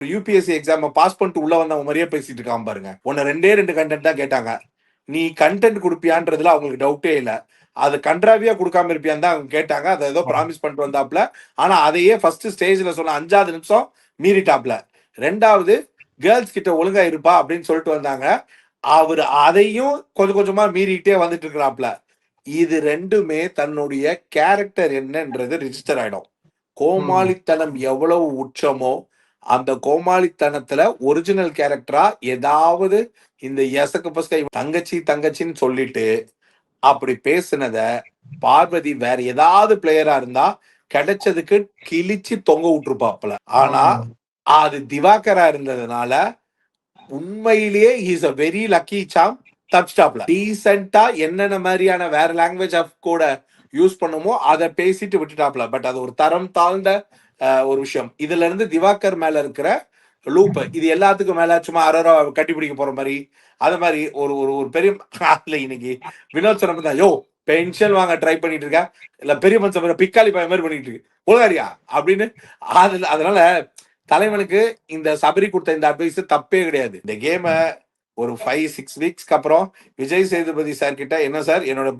UPSC exam pass பண்ணிட்டு உள்ள வந்தவங்க மாதிரியே பேசிட்டு இருக்கான் பாருங்க. உன்னை 2 கண்டென்ட் தான் கேட்டாங்க. நீ கண்டென்ட் கொடுப்பியான்றதுல அவங்களுக்கு டவுட்டே இல்லை. அது கண்ட்ராவியா கொடுக்காம இருப்பியான்னு தான் அவங்க கேட்டாங்க. அதை ஏதோ ப்ராமிஸ் பண்ணிட்டு வந்தாப்ல. ஆனா அதையே ஃபர்ஸ்ட் ஸ்டேஜ்ல சொன்ன 5வது நிமிஷம் மீறிட்டாப்ல. 2வது கேர்ள்ஸ் கிட்ட ஒழுங்கா இருப்பா அப்படின்னு சொல்லிட்டு வந்தாங்க. அவர் அதையும் கொஞ்சம் கொஞ்சமா மீறிட்டே வந்துட்டு இருக்கிறாப்ல. இது ரெண்டுமே தன்னுடைய கேரக்டர் என்னன்றது ரிஜிஸ்டர் ஆயிடும். கோமாளித்தனம் எவ்வளவு உச்சமோ அந்த கோமாளித்தனத்துல ஒரிஜினல் கேரக்டரா ஏதாவது இந்த எசக்கு பஸ்கை தங்கச்சி தங்கச்சின்னு சொல்லிட்டு அப்படி பேசுனத பார்வதி வேற ஏதாவது பிளேயரா இருந்தா கிடைச்சதுக்கு கிழிச்சு தொங்க விட்டுருப்பாப்ல. ஆனா அது திவாகரா இருந்ததுனால உண்மையிலேயே இஸ் அ வெரி லக்கி சாம். தப்ஸ்டாப்ல டீசென்டா என்னென்ன மாதிரியான வேற லாங்குவேஜ் ஆஃப் கூட யூஸ் பண்ணுமோ அதை பேசிட்டு விட்டுட்டாப்ல. பட் அது ஒரு தரம் தாழ்ந்த ஒரு விஷயம். இதுல இருந்து திவாகர் மேல இருக்கிற லூப் இது எல்லாத்துக்கும் மேல சும்மா அரரா கட்டி பிடிக்க போற மாதிரி அது மாதிரி ஒரு ஒரு ஒரு பெரிய இன்னைக்கு வினோத் சொன்ன தான் யோ பென்ஷன் வாங்க ட்ரை பண்ணிட்டு இருக்க இல்ல பெரிய மனுஷன் பிக்காலி பையன் மாதிரி பண்ணிட்டு இருக்கு உலகாரியா அப்படின்னு. அதனால தலைவனுக்கு இந்த சபரி கொடுத்த இந்த அட்வைஸ் தப்பே கிடையாது. இந்த கேமை ஒரு 5-6 வீக்ஸ்க்கு அப்புறம் விஜய் சேதுபதி சார் கிட்ட என்ன சார் என்னோட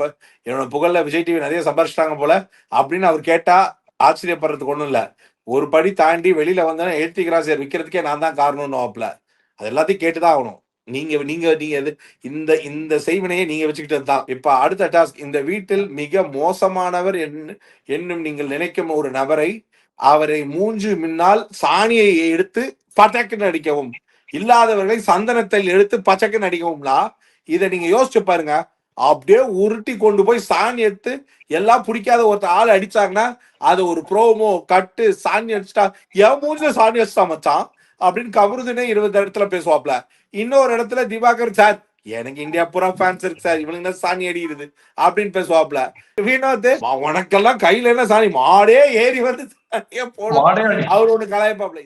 புகழ்ல விஜய் டிவி நிறைய சம்பாரிச்சிட்டாங்க போல அப்படின்னு அவர் கேட்டா ஆச்சரியப்படுறதுக்கு ஒண்ணும் இல்ல. ஒரு படி தாண்டி வெளியில வந்தா எழுத்தி கிராசியர் விற்கிறதுக்கே நான் தான் காரணம்னு ஆப்ல. அது எல்லாத்தையும் கேட்டுதான் ஆகணும். நீங்க நீங்க நீங்க இந்த இந்த செய்வினையை நீங்க வச்சுக்கிட்டது தான். இப்ப அடுத்த டாஸ்க், இந்த வீட்டில் மிக மோசமானவர் என்னும் நீங்கள் நினைக்கும் ஒரு நபரை அவரை மூன்று முன்னால் சாணியை எடுத்து பட்டக்குன்னு அடிக்கவும், இல்லாதவர்களை சந்தனத்தை எடுத்து பச்சக்குன்னு அடிக்கவும்னா இதை நீங்க யோசிச்சு பாருங்க. அப்படியே உருட்டி கொண்டு போய் சாணி எடுத்து எல்லாம் பிடிக்காத ஒருத்தர் ஆள் அடிச்சாங்கன்னா அது ஒரு ப்ரோமோ கட்டு சாணி அடிச்சுட்டா என் மூஞ்சில சாணி அடிச்சுட்டா மச்சான் அப்படின்னு கவருதுன்னே 20 இடத்துல பேசுவாப்ல. இன்னொரு இடத்துல திவாகர் சார் எனக்கு இந்தியா பூரா ஃபேன்ஸ் இருக்கு சார் இவனுங்க சாணி அடிக்கிறது அப்படின்னு பேசுவாப்ல. வினோத் உனக்கெல்லாம் கையில என்ன சாணி மாடே ஏறி வந்து சாணியே போடும் அவர் ஒண்ணு கலாய்ப்பாப்ல.